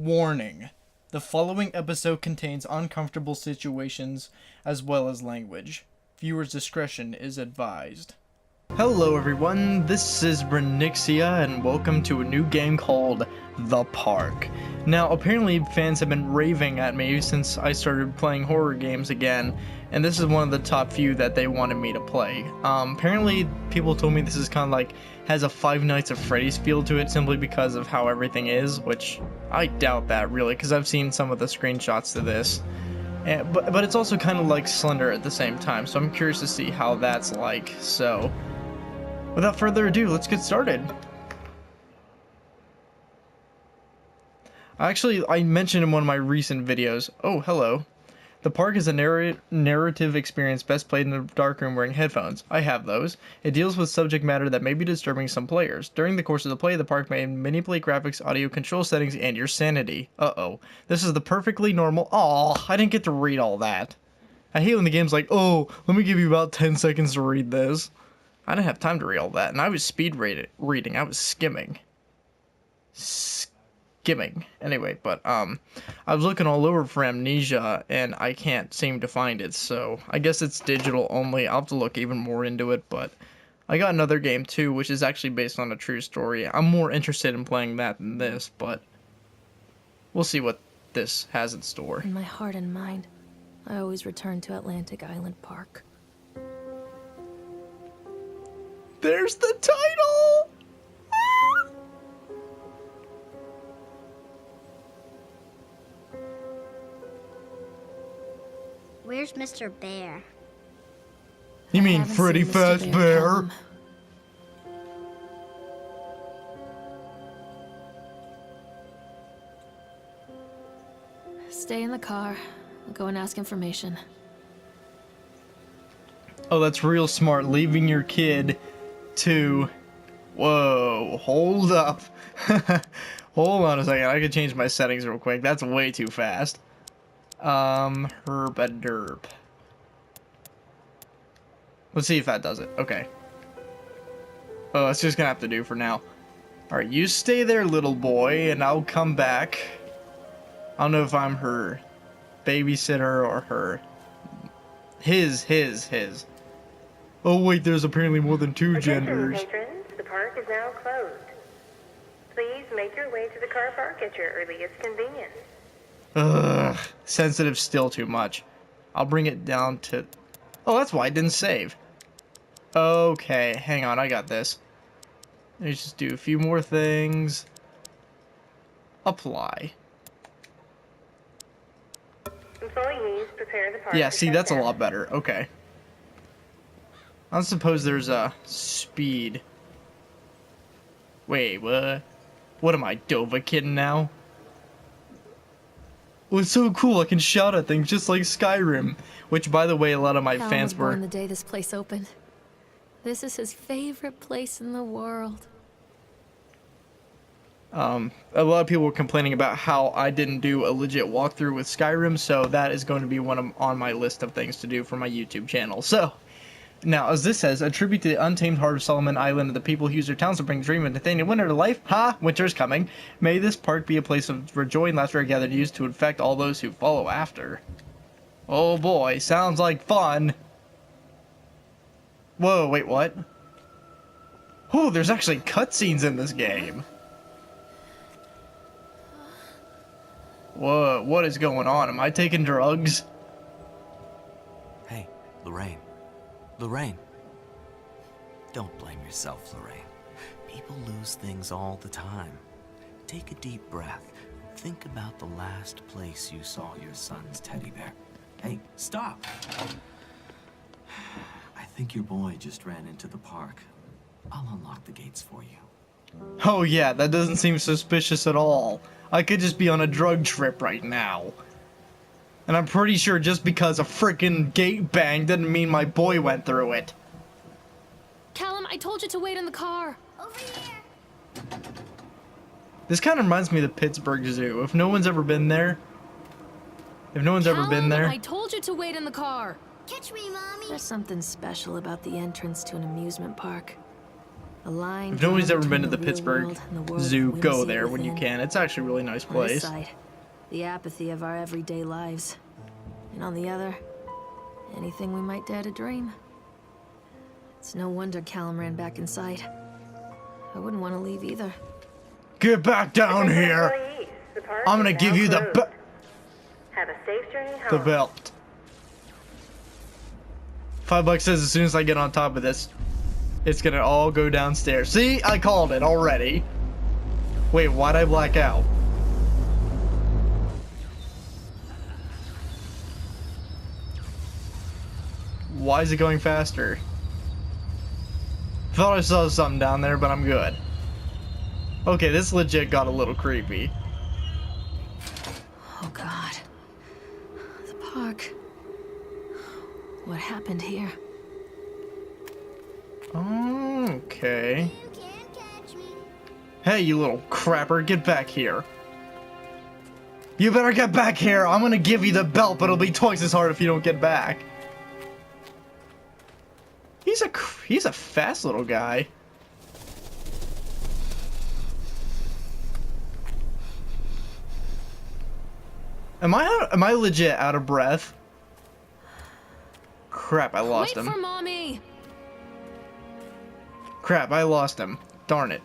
Warning. The following episode contains uncomfortable situations as well as language. Viewers' discretion is advised. Hello everyone, this is Brenixia and welcome to a new game called The Park. Now apparently fans have been raving at me since I started playing horror games again, and this is one of the top few that they wanted me to play. Apparently people told me this is kind of like has a Five Nights at Freddy's feel to it simply because of how everything is, which I doubt that really because I've seen some of the screenshots to this. But it's also kind of like Slender at the same time, so I'm curious to see how that's like. So without further ado, let's get started. Actually, I mentioned in one of my recent videos. Oh, hello. The park is a narrative experience best played in a dark room wearing headphones. I have those. It deals with subject matter that may be disturbing some players. During the course of the play, the park may manipulate graphics, audio control settings, and your sanity. Uh-oh. This is the perfectly normal... Aw, I didn't get to read all that. I hate when the game's like, oh, let me give you about 10 seconds to read this. I didn't have time to read all that, and I was reading. I was skimming. Anyway, but I was looking all over for Amnesia and I can't seem to find it, so I guess it's digital only. I'll have to look even more into it, but I got another game too, which is actually based on a true story. I'm more interested in playing that than this, but we'll see what this has in store. In my heart and mind, I always return to Atlantic Island Park. There's the title! Where's Mr. Bear? You mean Freddy Fazbear? Stay in the car. I'll go and ask information. Oh, that's real smart. Leaving your kid to... Whoa, hold up. Hold on a second. I can change my settings real quick. That's way too fast. Herb-a-derp. Let's see if that does it. Okay. Oh, that's just gonna have to do for now. Alright, you stay there, little boy, and I'll come back. I don't know if I'm her babysitter or her... His. Oh wait, there's apparently more than two genders. Patrons, the park is now closed. Please make your way to the car park at your earliest convenience. Ugh, sensitive still too much. I'll bring it down to... Oh, that's why I didn't save. Okay, hang on, I got this. Let's just do a few more things. Apply. Employees prepare the park. Yeah, see, that's a lot better. Okay. I suppose there's a speed. Wait, what? What am I, Dovahkiin now? Well, it's so cool, I can shout at things just like Skyrim. Which, by the way, a lot of my fans were... born the day this place opened. This is his favorite place in the world. A lot of people were complaining about how I didn't do a legit walkthrough with Skyrim, so that is going to be on my list of things to do for my YouTube channel. So, now, as this says, a tribute to the untamed heart of Solomon Island and the people who use their towns to bring dream of Nathaniel winter to life. Ha! Winter's coming. May this park be a place of joy and laughter gathered used to infect all those who follow after. Oh boy, sounds like fun. Whoa, wait, what? Oh, there's actually cutscenes in this game. Whoa, what is going on? Am I taking drugs? Hey, Lorraine. Lorraine. Don't blame yourself, Lorraine. People lose things all the time. Take a deep breath. Think about the last place you saw your son's teddy bear. Hey, stop! I think your boy just ran into the park. I'll unlock the gates for you. Oh yeah, that doesn't seem suspicious at all. I could just be on a drug trip right now. And I'm pretty sure just because a frickin' gate banged didn't mean my boy went through it. Callum, I told you to wait in the car. Over here. This kind of reminds me of the Pittsburgh Zoo. If no one's ever been there... I told you to wait in the car. Catch me, Mommy. There's something special about the entrance to an amusement park. A line If nobody's drawn ever been to between the real Pittsburgh world and the world Zoo, we go see there when you within. can. It's actually a really nice On this place. side, the apathy of our everyday lives. And on the other, anything we might dare to dream. It's no wonder Callum ran back inside. I wouldn't want to leave either. Get back down Attention here! employees, the park I'm gonna is give now you the closed. Have a safe journey home. belt. $5 says as soon as I get on top of this, it's gonna all go downstairs. See, I called it already. Wait, why'd I black out? Why is it going faster? Thought I saw something down there, but I'm good. Okay, this legit got a little creepy. Oh God. The park. What happened here? Okay. You can't catch me. Hey, you little crapper, get back here. You better get back here. I'm gonna give you the belt, but it'll be twice as hard if you don't get back. He's a fast little guy. Am I legit out of breath? Crap, I lost Wait him. for mommy. Crap, I lost him. Darn it.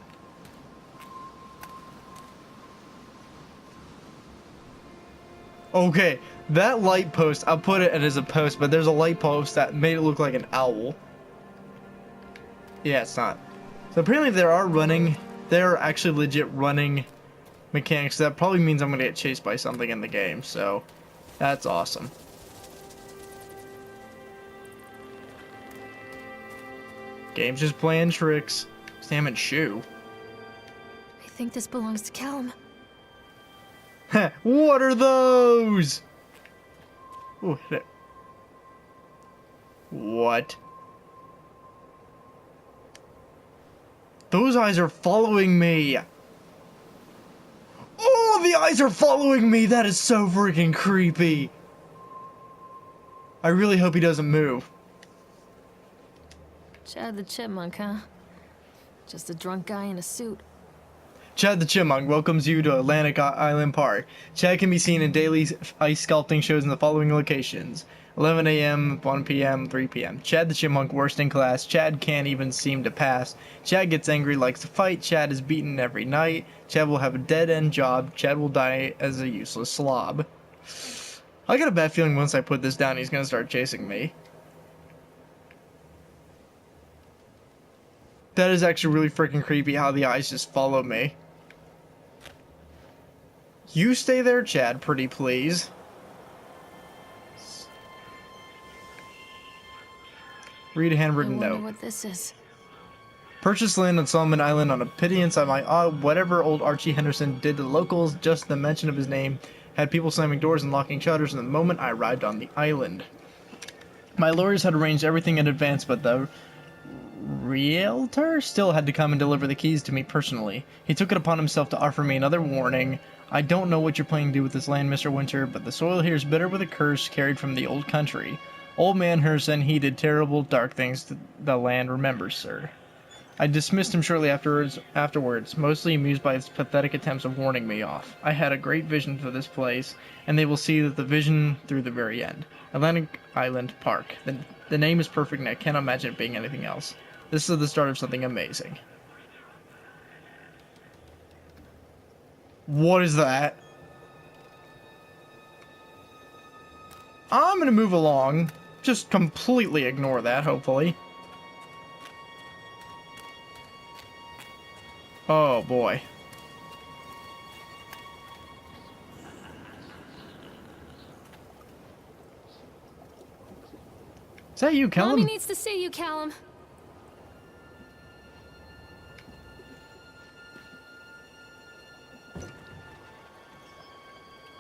Okay, that light post, I'll put it as a post, but there's a light post that made it look like an owl. Yeah, it's not. So apparently there are actually legit running mechanics. That probably means I'm gonna get chased by something in the game, so that's awesome. Game's just playing tricks. Salmon shoe. I think this belongs to Callum. What are those? Ooh, hit it. What? Those eyes are following me. Oh, the eyes are following me. That is so freaking creepy. I really hope he doesn't move. Chad the Chipmunk, huh? Just a drunk guy in a suit. Chad the Chipmunk welcomes you to Atlantic Island Park. Chad can be seen in daily ice sculpting shows in the following locations: 11 a.m., 1 p.m., 3 p.m. Chad the Chipmunk worst in class. Chad can't even seem to pass. Chad gets angry, likes to fight. Chad is beaten every night. Chad will have a dead-end job. Chad will die as a useless slob. I got a bad feeling once I put this down, he's gonna start chasing me. That is actually really freaking creepy how the eyes just follow me. You stay there, Chad, pretty please. Read a handwritten I wonder note. what this is. Purchase land on Solomon Island on a pittance on my whatever old Archie Henderson did to the locals. Just the mention of his name had people slamming doors and locking shutters the moment I arrived on the island. My lawyers had arranged everything in advance, but the realtor still had to come and deliver the keys to me personally. He took it upon himself to offer me another warning. I don't know what you're planning to do with this land, Mr. Winter, but the soil here is bitter with a curse carried from the old country. Old man Henderson, he did terrible, dark things the land remembers, sir. I dismissed him shortly afterwards, mostly amused by his pathetic attempts of warning me off. I had a great vision for this place, and they will see that the vision through the very end. Atlantic Island Park. The name is perfect, and I cannot imagine it being anything else. This is the start of something amazing. What is that? I'm gonna move along. Just completely ignore that, hopefully. Oh boy. Is that you, Callum? Mommy needs to see you, Callum.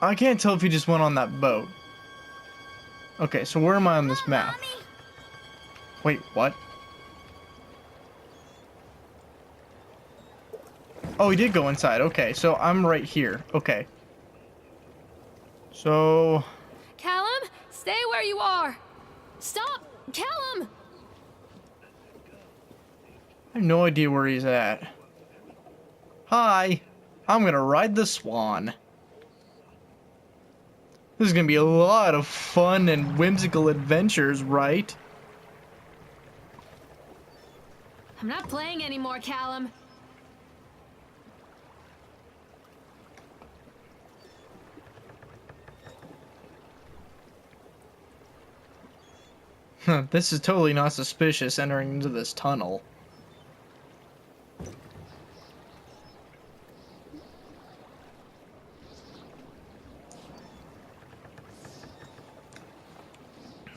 I can't tell if he just went on that boat. Okay, so where am I on this map? Mommy. Wait, what? Oh, he did go inside. Okay, so I'm right here. Okay. So... Callum, stay where you are. Stop, Callum. I have no idea where he's at. Hi, I'm gonna ride the swan. This is gonna be a lot of fun and whimsical adventures, right? I'm not playing anymore, Callum. This is totally not suspicious entering into this tunnel.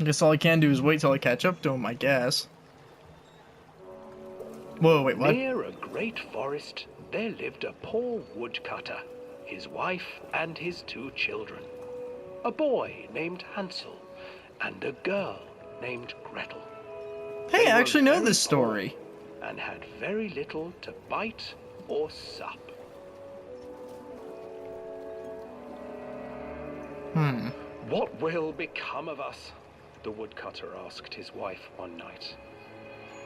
I guess all I can do is wait till I catch up to him, I guess. Whoa, wait, what? Near a great forest, there lived a poor woodcutter, his wife and his 2 children. A boy named Hansel and a girl named Gretel. Hey, They I were actually know very this story. poor and had very little to bite or sup. What will become of us? The woodcutter asked his wife one night.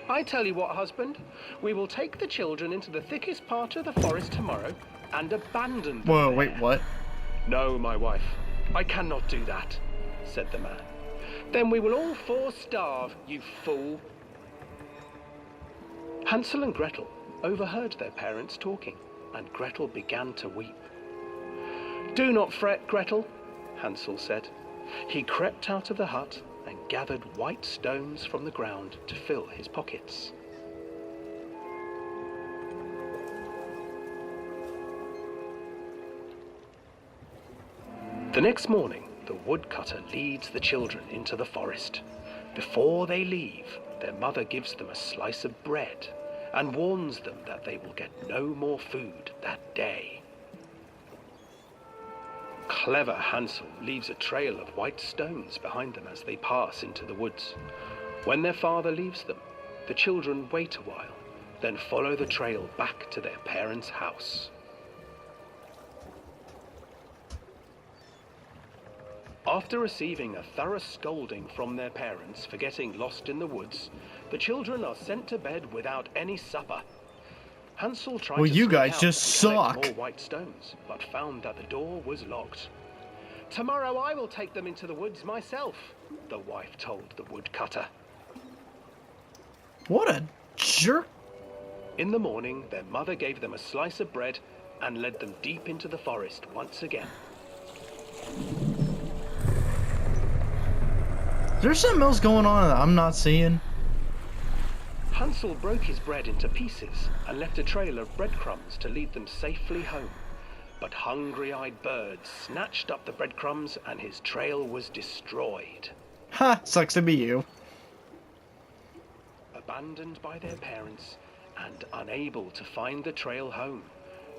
I tell you what, husband, we will take the children into the thickest part of the forest tomorrow and abandon them Whoa, there. wait, what? No, my wife, I cannot do that, said the man. Then we will all 4 starve, you fool. Hansel and Gretel overheard their parents talking, and Gretel began to weep. Do not fret, Gretel, Hansel said. He crept out of the hut and gathered white stones from the ground to fill his pockets. The next morning, the woodcutter leads the children into the forest. Before they leave, their mother gives them a slice of bread and warns them that they will get no more food that day. Clever Hansel leaves a trail of white stones behind them as they pass into the woods. When their father leaves them, the children wait a while, then follow the trail back to their parents' house. After receiving a thorough scolding from their parents for getting lost in the woods, the children are sent to bed without any supper. Hansel tried Well, to you sneak guys out just and collect suck. more white stones, but found that the door was locked. Tomorrow I will take them into the woods myself, the wife told the woodcutter. What a jerk. In the morning, their mother gave them a slice of bread and led them deep into the forest once again. Is there something else going on that I'm not seeing? Hansel broke his bread into pieces and left a trail of breadcrumbs to lead them safely home. But hungry-eyed birds snatched up the breadcrumbs and his trail was destroyed. Ha, sucks to be you. Abandoned by their parents and unable to find the trail home,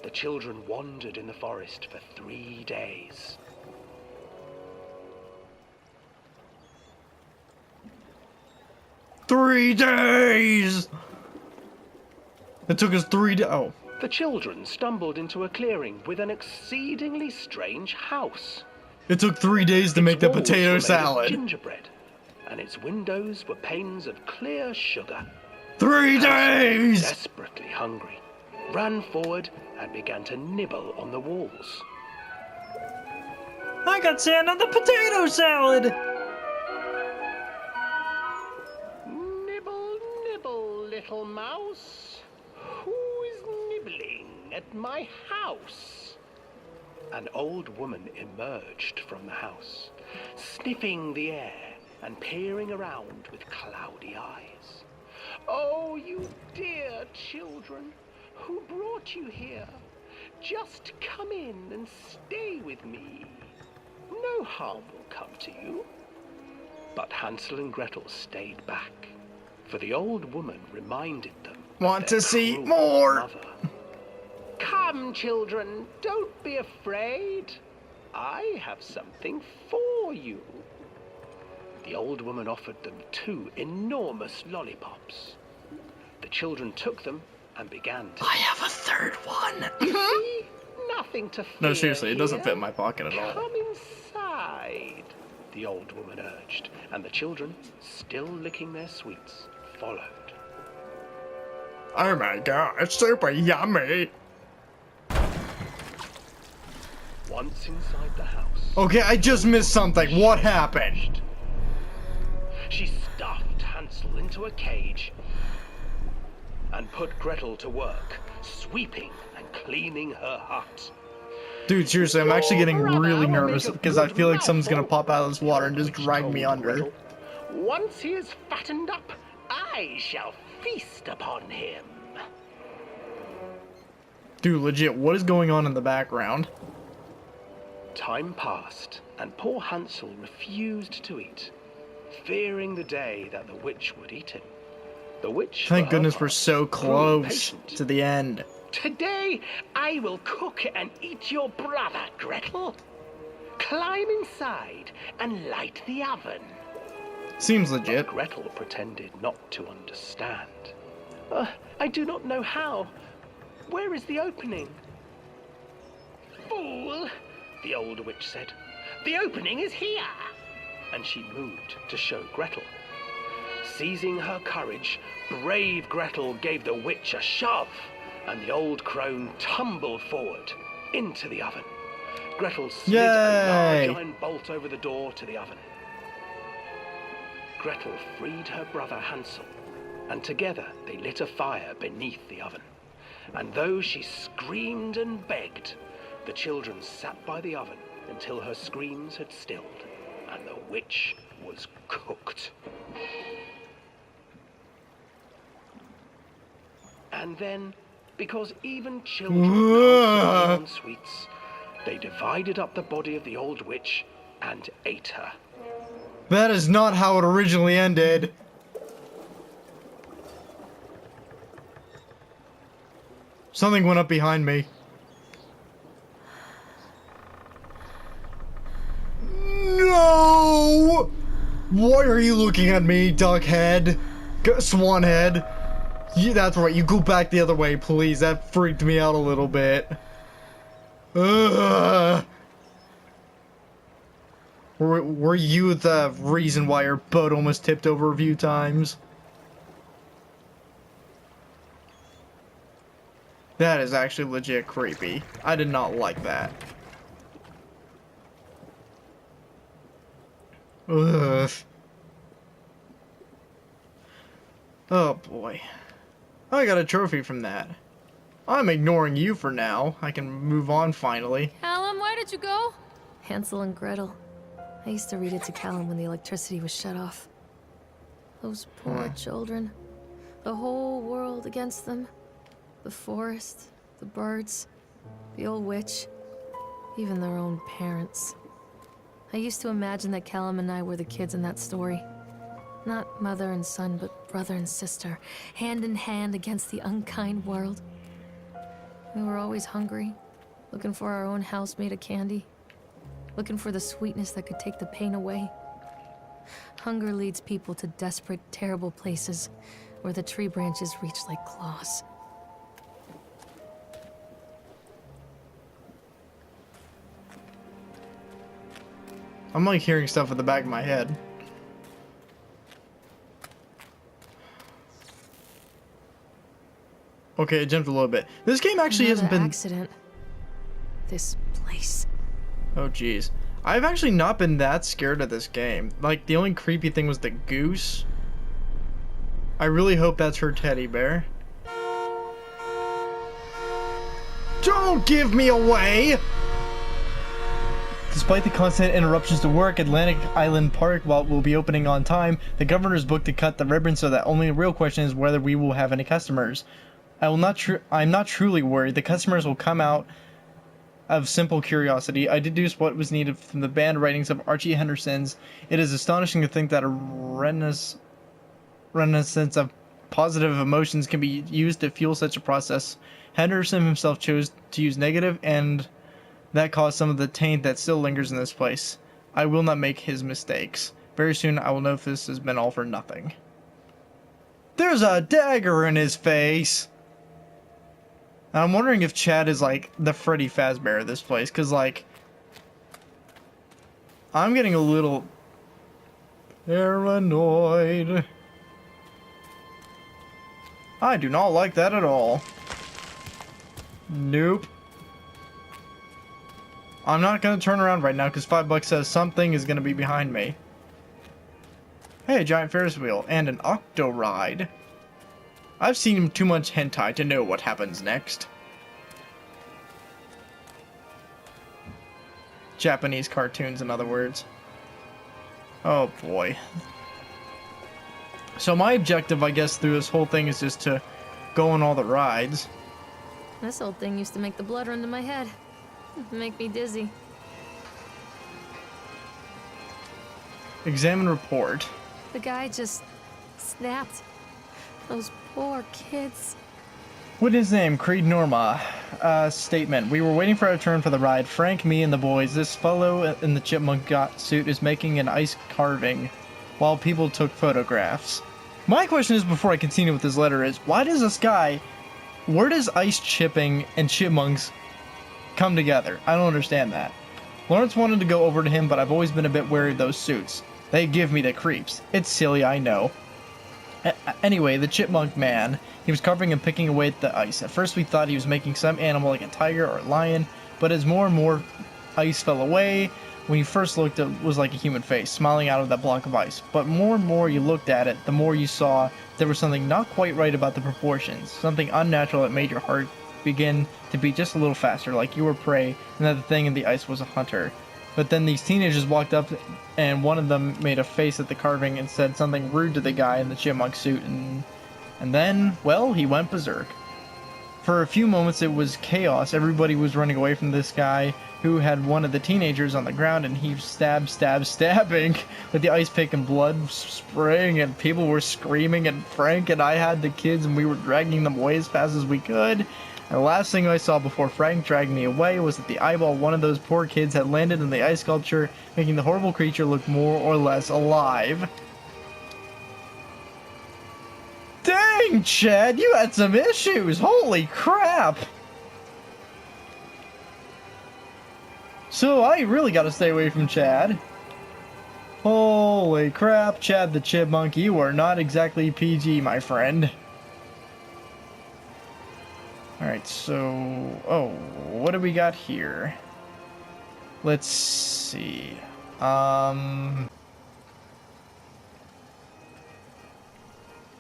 the children wandered in the forest for 3 days. Three days! It took us 3 days. Oh. The children stumbled into a clearing with an exceedingly strange house. It took 3 days to make the Its walls potato were made of salad. gingerbread, and its windows were panes of clear sugar. 3 days! Desperately hungry, ran forward and began to nibble on the walls. I got sand on the potato salad! Nibble, nibble, little mouse. Who is nibbling at my house? An old woman emerged from the house, sniffing the air and peering around with cloudy eyes. Oh, you dear children, who brought you here? Just come in and stay with me. No harm will come to you. But Hansel and Gretel stayed back, for the old woman reminded them of Want their to see cruel more? mother. Come, children, don't be afraid. I have something for you. The old woman offered them 2 enormous lollipops. The children took them and began to... I have a third one. You see? Nothing to fear. No, seriously, it doesn't here. fit in my pocket at all. Come inside, the old woman urged, and the children, still licking their sweets, followed. Oh my god, it's super yummy. Once inside the house... Okay, I just missed something. What happened? She stuffed Hansel into a cage and put Gretel to work, sweeping and cleaning her hut. Dude, seriously, I'm actually getting Your brother really will nervous make a because I good feel like someone's gonna mouthful, pop out of this water and just which drag me told under. Gretel, once he is fattened up, I shall feast upon him. Dude, legit, what is going on in the background? Time passed, and poor Hansel refused to eat, fearing the day that the witch would eat him. The witch, Thank for her goodness we're part, so grew close impatient. to the end. Today, I will cook and eat your brother, Gretel. Climb inside and light the oven. Seems legit. But Gretel pretended not to understand. I do not know how. Where is the opening? Fool, the old witch said. The opening is here. And she moved to show Gretel. Seizing her courage, brave Gretel gave the witch a shove, and the old crone tumbled forward into the oven. Gretel slid a large iron bolt over the door to the oven. Gretel freed her brother Hansel, and together they lit a fire beneath the oven. And though she screamed and begged, the children sat by the oven until her screams had stilled, and the witch was cooked. And then, because even children can't survive on sweets, they divided up the body of the old witch and ate her. That is not how it originally ended. Something went up behind me. No! Why are you looking at me, duckhead? Swanhead? Yeah, that's right, you go back the other way, please. That freaked me out a little bit. Ugh. Were you the reason why your boat almost tipped over a few times? That is actually legit creepy. I did not like that. Ugh. Oh boy. I got a trophy from that. I'm ignoring you for now. I can move on finally. Callum, why did you go? Hansel and Gretel. I used to read it to Callum when the electricity was shut off. Those poor children. The whole world against them. The forest, the birds, the old witch, even their own parents. I used to imagine that Callum and I were the kids in that story. Not mother and son, but brother and sister, hand in hand against the unkind world. We were always hungry, looking for our own house made of candy, looking for the sweetness that could take the pain away. Hunger leads people to desperate, terrible places where the tree branches reach like claws. I'm like hearing stuff at the back of my head. Okay, it jumped a little bit. This game actually hasn't been... accident. This place. Oh, jeez. I've actually not been that scared of this game. Like, the only creepy thing was the goose. I really hope that's her teddy bear. Don't give me away! Despite the constant interruptions to work, Atlantic Island Park will be opening on time. The governor's booked to cut the ribbon so that only the real question is whether we will have any customers. I'm not truly worried. The customers will come out of simple curiosity. I deduced what was needed from the banned writings of Archie Henderson's. It is astonishing to think that a renaissance of positive emotions can be used to fuel such a process. Henderson himself chose to use negative, and that caused some of the taint that still lingers in this place. I will not make his mistakes. Very soon I will know if this has been all for nothing. There's a dagger in his face! And I'm wondering if Chad is like the Freddy Fazbear of this place, because like I'm getting a little paranoid. I do not like that at all. Nope. I'm not gonna turn around right now because $5 says something is gonna be behind me. Hey, a giant Ferris wheel and an octo ride. I've seen too much hentai to know what happens next. Japanese cartoons, in other words. Oh boy. So my objective, I guess, through this whole thing is just to go on all the rides. This old thing used to make the blood run to my head. Make me dizzy. Examine report. The guy just snapped. Those poor kids. Witness name, Creed Norma. Statement. We were waiting for our turn for the ride. Frank, me, and the boys. This fellow in the chipmunk suit is making an ice carving while people took photographs. My question is, before I continue with this letter, is why does this guy... Where does ice chipping and chipmunks come together? I don't understand that. Lawrence wanted to go over to him, but I've always been a bit wary of those suits. They give me the creeps. It's silly, I know. Anyway, the chipmunk man, he was carving and picking away at the ice. At first we thought he was making some animal like a tiger or a lion, but as more and more ice fell away, when you first looked it was like a human face, smiling out of that block of ice. But more and more you looked at it, the more you saw there was something not quite right about the proportions, something unnatural that made your heart begin to beat just a little faster, like you were prey, and that the thing in the ice was a hunter. But then these teenagers walked up, and one of them made a face at the carving and said something rude to the guy in the chipmunk suit, and then, well, he went berserk. For a few moments it was chaos. Everybody was running away from this guy who had one of the teenagers on the ground, and he stabbing with the ice pick and blood spraying, and people were screaming, and Frank and I had the kids and we were dragging them away as fast as we could. And the last thing I saw before Frank dragged me away was that the eyeball of one of those poor kids had landed in the ice sculpture, making the horrible creature look more or less alive. Dang, Chad, you had some issues! Holy crap! So I really gotta stay away from Chad. Holy crap, Chad the Chipmunk, you are not exactly PG, my friend. Alright, so... Oh, what do we got here? Let's see...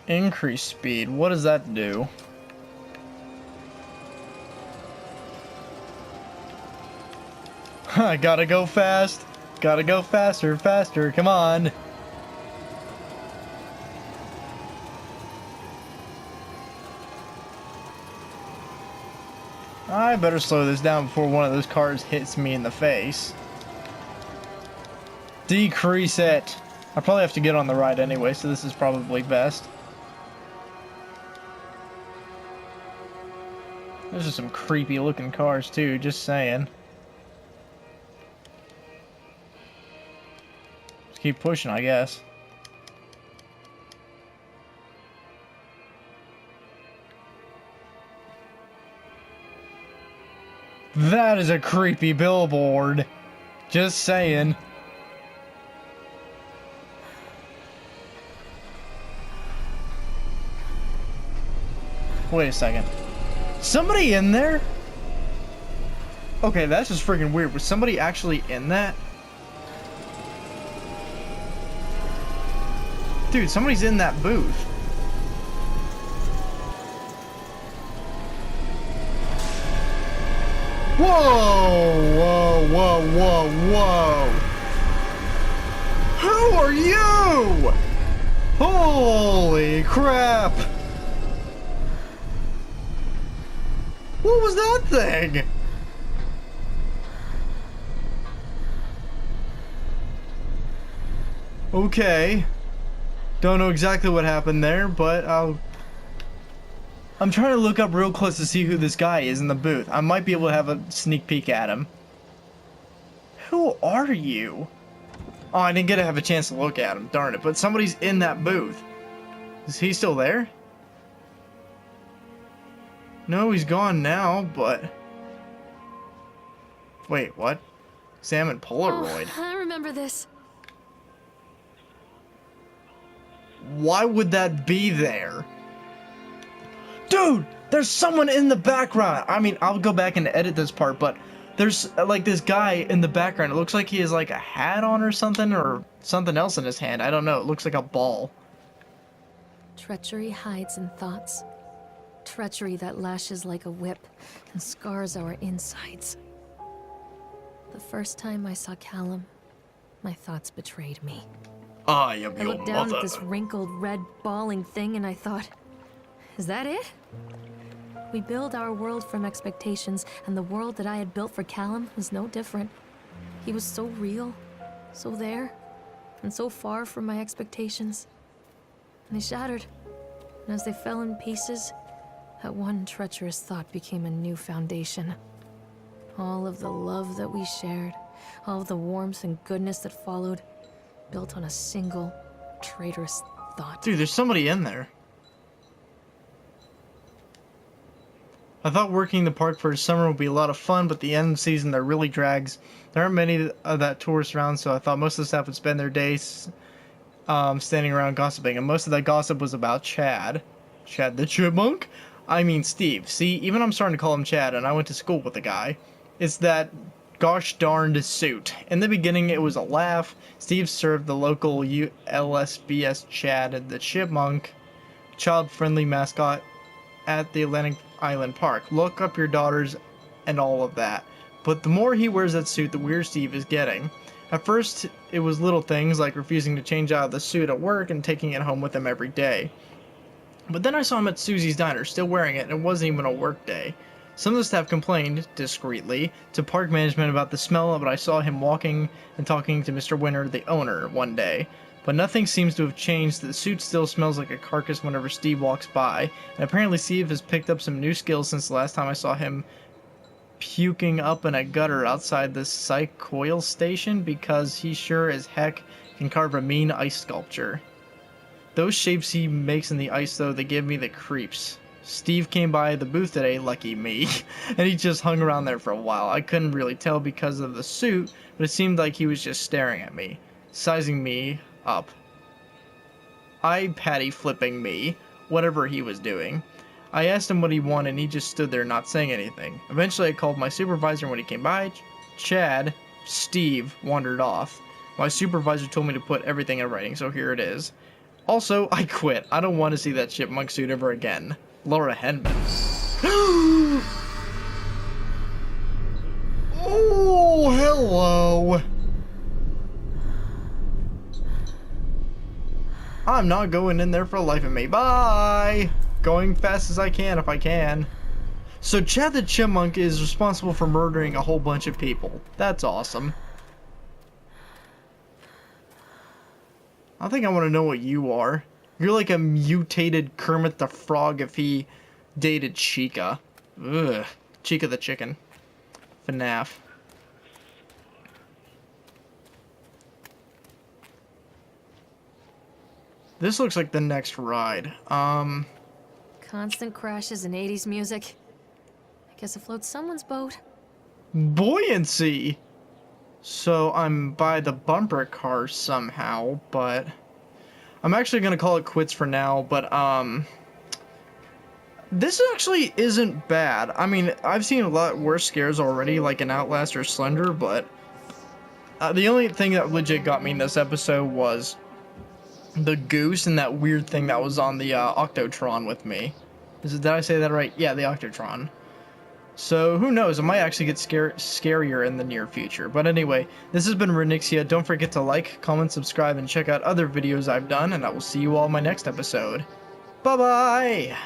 Increase speed, what does that do? I gotta go fast! Gotta go faster, faster, come on! I better slow this down before one of those cars hits me in the face. Decrease it! I probably have to get on the ride anyway, so this is probably best. Those are some creepy looking cars too, just saying. Just keep pushing, I guess. That is a creepy billboard. Just saying. Wait a second. Somebody in there? Okay, that's just freaking weird. Was somebody actually in that? Dude, somebody's in that booth. Whoa! Whoa, whoa, whoa, whoa! Who are you? Holy crap! What was that thing? Okay. Don't know exactly what happened there, but I'm trying to look up real close to see who this guy is in the booth. I might be able to have a sneak peek at him. Who are you? Oh, I didn't get to have a chance to look at him, darn it. But somebody's in that booth. Is he still there? No, he's gone now, but... Wait, what? Salmon Polaroid? Oh, I remember this. Why would that be there? Dude, there's someone in the background. I mean, I'll go back and edit this part, but there's like this guy in the background. It looks like he has like a hat on or something else in his hand. I don't know. It looks like a ball. Treachery hides in thoughts. Treachery that lashes like a whip and scars our insides. The first time I saw Callum, my thoughts betrayed me. I am I your looked down mother. at this wrinkled, red, bawling thing and I thought, is that it? We build our world from expectations, and the world that I had built for Callum was no different. He was so real, so there, and so far from my expectations. And they shattered, and as they fell in pieces, that one treacherous thought became a new foundation. All of the love that we shared, all of the warmth and goodness that followed, built on a single, traitorous thought. Dude, there's somebody in there. I thought working the park for a summer would be a lot of fun, but the end season there really drags. There aren't many of that tourists around, so I thought most of the staff would spend their days standing around gossiping, and most of that gossip was about Chad. Chad the Chipmunk? I mean Steve. See, even I'm starting to call him Chad, and I went to school with the guy. It's that gosh darned suit. In the beginning, it was a laugh. Steve served the local LSBS Chad the Chipmunk, child-friendly mascot at the Atlantic Island Park. Look up your daughters and all of that. But the more he wears that suit, the weirder Steve is getting. At first, it was little things like refusing to change out of the suit at work and taking it home with him every day. But then I saw him at Susie's Diner, still wearing it, and it wasn't even a work day. Some of the staff complained, discreetly, to park management about the smell, but I saw him walking and talking to Mr. Winter, the owner, one day. But nothing seems to have changed. The suit still smells like a carcass whenever Steve walks by, and apparently Steve has picked up some new skills since the last time I saw him puking up in a gutter outside the psych coil station, because he sure as heck can carve a mean ice sculpture. Those shapes he makes in the ice, though, they give me the creeps. Steve came by the booth today, lucky me, and he just hung around there for a while. I couldn't really tell because of the suit, but it seemed like he was just staring at me, sizing me up. Patty flipping me, whatever he was doing. I asked him what he wanted, and he just stood there not saying anything. Eventually I called my supervisor, and when he came by, Steve wandered off. My supervisor told me to put everything in writing, so here it is. Also, I quit. I don't want to see that chipmunk suit ever again. Laura Henman. Oh, hello. I'm not going in there for the life of me. Bye! Going fast as I can if I can. So Chad the Chipmunk is responsible for murdering a whole bunch of people. That's awesome. I think I want to know what you are. You're like a mutated Kermit the Frog if he dated Chica. Ugh. Chica the Chicken. FNAF. This looks like the next ride. Constant crashes and 80s music. I guess it floats someone's boat. Buoyancy! So I'm by the bumper car somehow, but I'm actually gonna call it quits for now, but this actually isn't bad. I mean, I've seen a lot worse scares already, like an Outlast or Slender, but the only thing that legit got me in this episode was the goose and that weird thing that was on the Octotron with me. Did I say that right? Yeah, the Octotron. So, who knows, it might actually get scarier in the near future. But anyway, this has been Renixia. Don't forget to like, comment, subscribe, and check out other videos I've done, and I will see you all in my next episode. Bye-bye!